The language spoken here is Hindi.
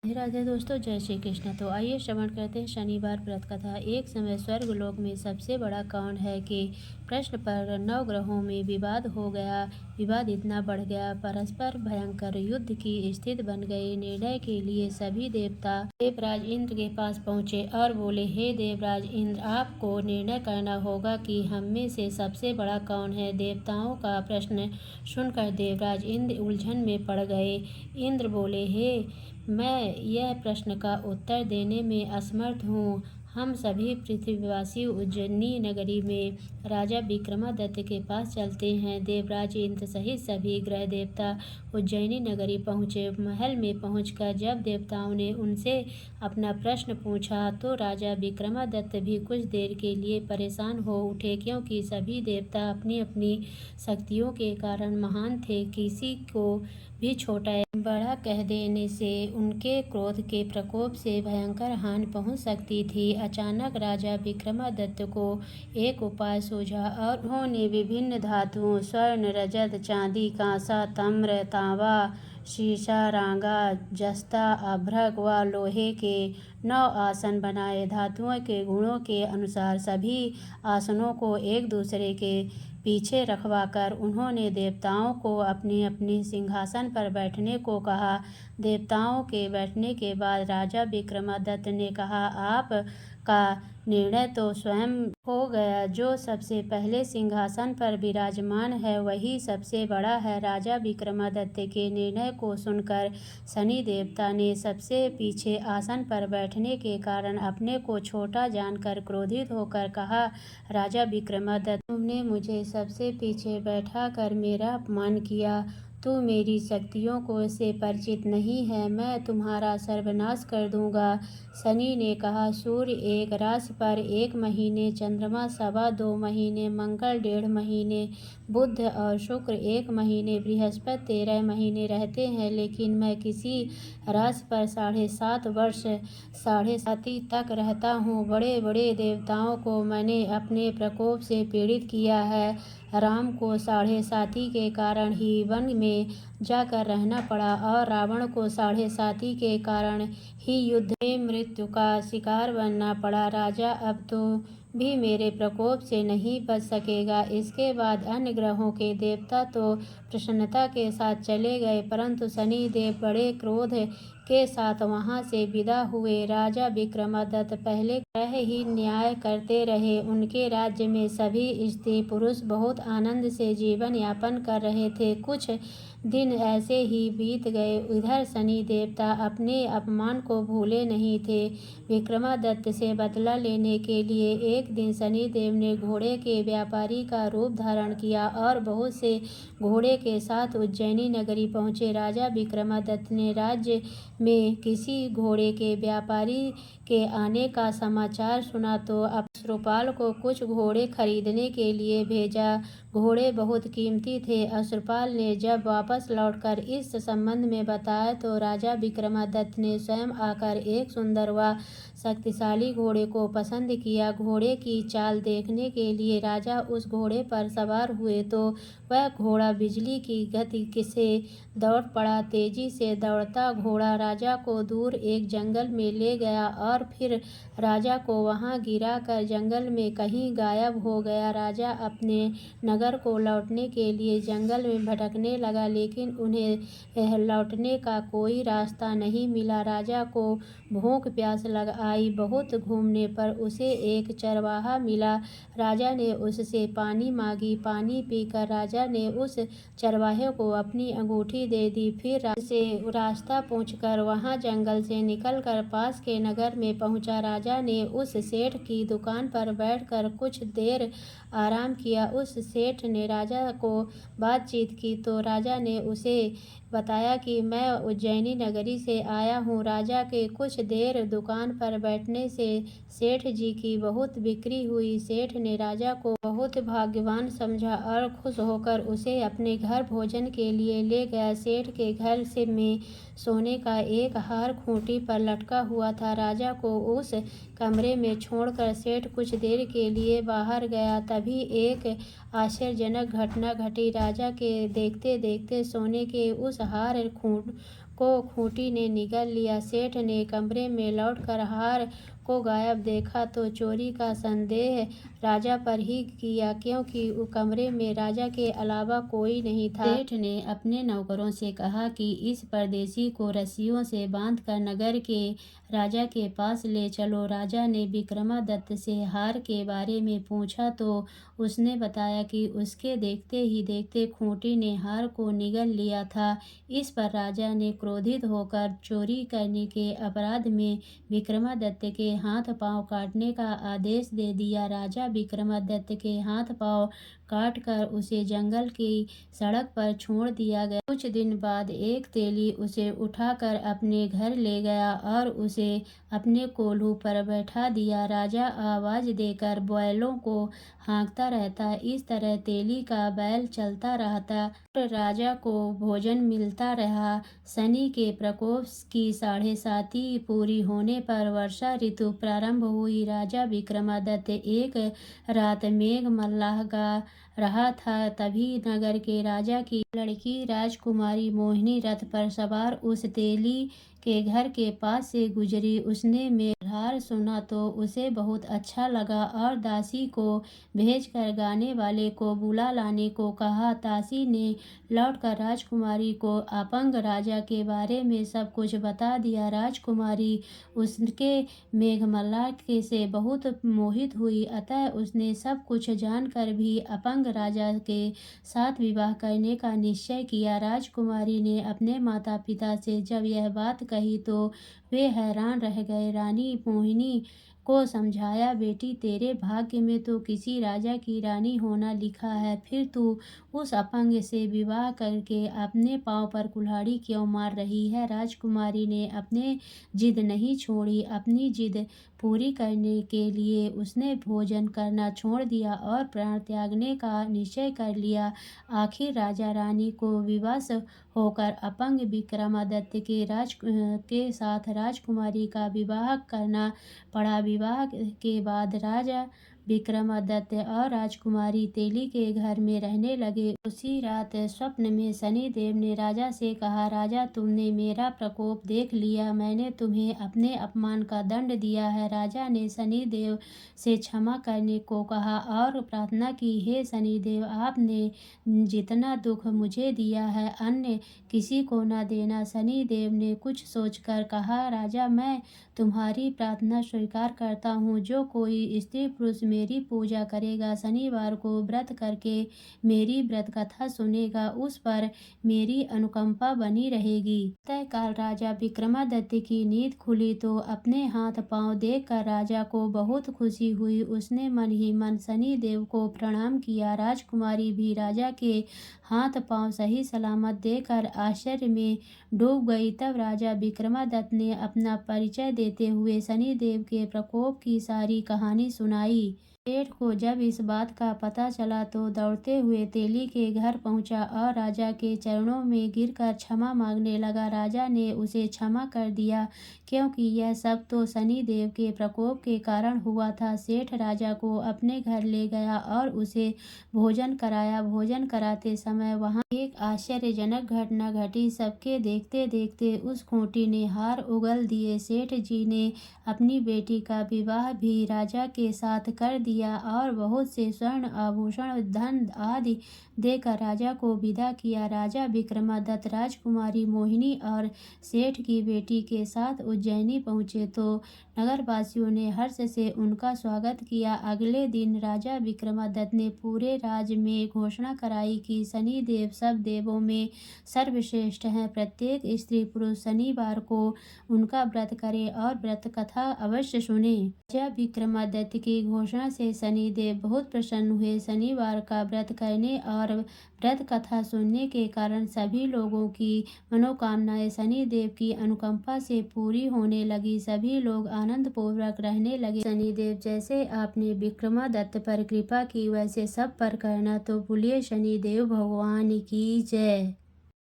राधे राधे दोस्तों, जय श्री कृष्ण। तो आइए श्रवण करते हैं शनिवार व्रत कथा। एक समय स्वर्गलोक में सबसे बड़ा कौन है कि प्रश्न पर नवग्रहों में विवाद हो गया। विवाद इतना बढ़ गया, परस्पर भयंकर युद्ध की स्थिति बन गई। निर्णय के लिए सभी देवता देवराज इंद्र के पास पहुँचे और बोले, हे देवराज इंद्र, आपको निर्णय करना होगा कि हम में से सबसे बड़ा कौन है। देवताओं का प्रश्न सुनकर देवराज इंद्र उलझन में पड़ गए। इंद्र बोले, हे मैं यह प्रश्न का उत्तर देने में असमर्थ हूँ। हम सभी पृथ्वीवासी उज्जैनी नगरी में राजा विक्रमादित्य के पास चलते हैं। देवराज इंद्र सहित सभी ग्रह देवता उज्जैनी नगरी पहुँचे। महल में पहुँचकर जब देवताओं ने उनसे अपना प्रश्न पूछा तो राजा विक्रमादित्य भी कुछ देर के लिए परेशान हो उठे, क्योंकि सभी देवता अपनी अपनी शक्तियों के कारण महान थे। किसी को भी छोटा या बड़ा कह देने से उनके क्रोध के प्रकोप से भयंकर हानि पहुंच सकती थी। अचानक राजा विक्रमादित्य को एक उपाय सूझा और उन्होंने विभिन्न धातुओं स्वर्ण, रजत, चांदी, कांसा, ताम्र, तांबा, शीशा, रांगा, जस्ता, अभ्रक व लोहे के 9 आसन बनाए। धातुओं के गुणों के अनुसार सभी आसनों को एक दूसरे के पीछे रखवाकर उन्होंने देवताओं को अपने अपने सिंहासन पर बैठने को कहा। देवताओं के बैठने के बाद राजा विक्रमादित्य ने कहा, आप का निर्णय तो स्वयं हो गया। जो सबसे पहले सिंहासन पर विराजमान है वही सबसे बड़ा है। राजा विक्रमादित्य के निर्णय को सुनकर शनि देवता ने सबसे पीछे आसन पर बैठने के कारण अपने को छोटा जानकर क्रोधित होकर कहा, राजा विक्रमादित्य, तुमने मुझे सबसे पीछे बैठा कर मेरा अपमान किया। तू मेरी शक्तियों को से परिचित नहीं है। मैं तुम्हारा सर्वनाश कर दूंगा। शनि ने कहा, सूर्य एक राशि पर 1 महीने, चंद्रमा 2.25 महीने, मंगल 1.5 महीने, बुध और शुक्र 1 महीने, बृहस्पति 13 महीने रहते हैं, लेकिन मैं किसी राशि पर 7.5 वर्ष 7.5 तक रहता हूँ। बड़े बड़े देवताओं को मैंने अपने प्रकोप से पीड़ित किया है। राम को 7.5 के कारण ही वन में जाकर रहना पड़ा और रावण को 7.5 के कारण ही युद्ध में मृत्यु का शिकार बनना पड़ा। राजा अब तो भी मेरे प्रकोप से नहीं बच सकेगा। इसके बाद अन्य ग्रहों के देवता तो प्रसन्नता के साथ चले गए, परंतु शनि देव बड़े क्रोध के साथ वहां से विदा हुए। राजा विक्रमादित्य पहले ग्रह ही न्याय करते रहे। उनके राज्य में सभी स्त्री पुरुष बहुत आनंद से जीवन यापन कर रहे थे। कुछ दिन ऐसे ही बीत गए। इधर शनि देवता अपने अपमान को भूले नहीं थे। विक्रमादित्य से बदला लेने के लिए एक दिन शनि देव ने घोड़े के व्यापारी का रूप धारण किया और बहुत से घोड़े के साथ उज्जैनी नगरी पहुँचे। राजा विक्रमादित्य ने राज्य में किसी घोड़े के व्यापारी के आने का समाचार सुना तो अश्रुपाल को कुछ घोड़े खरीदने के लिए भेजा। घोड़े बहुत कीमती थे। अश्रुपाल ने जब वापस लौटकर इस संबंध में बताया तो राजा विक्रमादित्य ने स्वयं आकर एक सुंदर व शक्तिशाली घोड़े को पसंद किया। घोड़े की चाल देखने के लिए राजा उस घोड़े पर सवार हुए तो वह घोड़ा बिजली की गति से दौड़ पड़ा। तेजी से दौड़ता घोड़ा राजा को दूर एक जंगल में ले गया और फिर राजा को वहां गिरा कर जंगल में कहीं गायब हो गया। राजा अपने नगर को लौटने के लिए जंगल में भटकने लगा, लेकिन उन्हें लौटने का कोई रास्ता नहीं मिला। राजा को भूख प्यास लग आई। बहुत घूमने पर उसे एक चरवाहा मिला। राजा ने उससे पानी मांगी। पानी पीकर राजा ने उस चरवाहे को अपनी अंगूठी दे दी। फिर से रास्ता पूछकर वहां जंगल से निकलकर पास के नगर में पहुंचा। राजा ने उस सेठ की दुकान पर बैठकर कुछ देर आराम किया। उस सेठ ने राजा को बातचीत की तो राजा ने उसे बताया कि मैं उज्जैनी नगरी से आया हूँ। राजा के कुछ देर दुकान पर बैठने से सेठ जी की बहुत बिक्री हुई। सेठ ने राजा को बहुत भाग्यवान समझा और खुश होकर उसे अपने घर भोजन के लिए ले गया। सेठ के घर से में सोने का एक हार खूंटी पर लटका हुआ था। राजा को उस कमरे में छोड़कर सेठ कुछ देर के लिए बाहर गया। तभी एक आश्चर्यजनक घटना घटी। राजा के देखते देखते सोने के उस हार को खूंटी ने निगल लिया। सेठ ने कमरे में लौटकर हार को गायब देखा तो चोरी का संदेह राजा पर ही किया, क्योंकि उस कमरे में राजा के अलावा कोई नहीं था। सेठ ने अपने नौकरों से कहा कि इस परदेशी को रस्सियों से बांधकर नगर के राजा के पास ले चलो। राजा ने विक्रमादित्य से हार के बारे में पूछा तो उसने बताया कि उसके देखते ही देखते खूंटी ने हार को निगल लिया था। इस पर राजा ने क्रोधित होकर चोरी करने के अपराध में विक्रमादित्य के हाथ पांव काटने का आदेश दे दिया। राजा विक्रमादित्य के हाथ पांव काटकर उसे जंगल की सड़क पर छोड़ दिया गया। कुछ दिन बाद एक तेली उसे उठाकर अपने घर ले गया और उसे अपने कोल्हू पर बैठा दिया। राजा आवाज देकर बैलों को हाँकता रहता। इस तरह तेली का बैल चलता रहता और राजा को भोजन मिलता रहा। शनि के प्रकोप की 7.5 पूरी होने पर वर्षा ऋतु प्रारंभ हुई। राजा विक्रमादित्य एक रात मेघ मल्लाह गा रहा था, तभी नगर के राजा की लड़की राजकुमारी मोहिनी रथ पर सवार उस तेली के घर के पास से गुजरी। उसने मेघधार सुना तो उसे बहुत अच्छा लगा और दासी को भेजकर गाने वाले को बुला लाने को कहा। दासी ने लौटकर राजकुमारी को अपंग राजा के बारे में सब कुछ बता दिया। राजकुमारी उसके मेघमल्लाह के से बहुत मोहित हुई, अतः उसने सब कुछ जानकर भी अपंग राजा के साथ विवाह करने का निश्चय किया। राजकुमारी ने अपने माता पिता से जब यह बात कही तो वे हैरान रह गए। रानी मोहिनी को समझाया, बेटी तेरे भाग्य में तो किसी राजा की रानी होना लिखा है, फिर तू उस अपंग से विवाह करके अपने पांव पर कुल्हाड़ी क्यों मार रही है। राजकुमारी ने अपने जिद नहीं छोड़ी। अपनी जिद पूरी करने के लिए उसने भोजन करना छोड़ दिया और प्राण त्यागने का निश्चय कर लिया। आखिर राजा रानी को विवश होकर अपंग विक्रमादित्य के साथ राजकुमारी का विवाह करना पड़ा। विवाह के बाद राजा विक्रमादित्य और राजकुमारी तेली के घर में रहने लगे। उसी रात स्वप्न में शनिदेव ने राजा से कहा, राजा तुमने मेरा प्रकोप देख लिया, मैंने तुम्हें अपने अपमान का दंड दिया है। राजा ने शनिदेव से क्षमा करने को कहा और प्रार्थना की, हे शनिदेव आपने जितना दुख मुझे दिया है अन्य किसी को न देना। शनिदेव ने कुछ सोचकर कहा, राजा मैं तुम्हारी प्रार्थना स्वीकार करता हूँ। जो कोई स्त्री पुरुष मेरी पूजा करेगा, शनिवार को व्रत करके मेरी व्रत कथा सुनेगा, उस पर मेरी अनुकंपा बनी रहेगी। तय काल राजा विक्रमादित्य की नींद खुली तो अपने हाथ पांव देखकर राजा को बहुत खुशी हुई। उसने मन ही मन शनिदेव को प्रणाम किया। राजकुमारी भी राजा के हाथ पांव सही सलामत देखकर आश्चर्य में डूब गई। तब राजा विक्रमादित्य ने अपना परिचय देते हुए शनिदेव के प्रकोप की सारी कहानी सुनाई। सेठ को जब इस बात का पता चला तो दौड़ते हुए तेली के घर पहुंचा और राजा के चरणों में गिरकर क्षमा मांगने लगा। राजा ने उसे क्षमा कर दिया, क्योंकि यह सब तो शनिदेव के प्रकोप के कारण हुआ था। सेठ राजा को अपने घर ले गया और उसे भोजन कराया। भोजन कराते समय वहां एक आश्चर्यजनक घटना घटी। सबके देखते देखते उस खूंटी ने हार उगल दिए। सेठ जी ने अपनी बेटी का विवाह भी राजा के साथ कर दिया और बहुत से स्वर्ण आभूषण धन आदि देकर राजा को विदा किया। राजा विक्रमादित्य राजकुमारी मोहिनी और सेठ की बेटी के साथ उज्जैनी पहुँचे तो नगरवासियों ने हर्ष से उनका स्वागत किया। अगले दिन राजा विक्रमादित्य ने पूरे राज्य में घोषणा कराई कि शनिदेव सब देवों में सर्वश्रेष्ठ हैं। प्रत्येक स्त्री पुरुष शनिवार को उनका व्रत करे और व्रत कथा अवश्य सुने। राजा विक्रमादित्य की घोषणा से शनिदेव बहुत प्रसन्न हुए। शनिवार का व्रत करने और व्रत कथा सुनने के कारण सभी लोगों की मनोकामनाएं शनिदेव की अनुकंपा से पूरी होने लगी। सभी लोग आनंद पूर्वक रहने लगे। शनिदेव जैसे आपने विक्रमादित्य पर कृपा की वैसे सब पर करना। तो बोलिए शनिदेव भगवान की जय।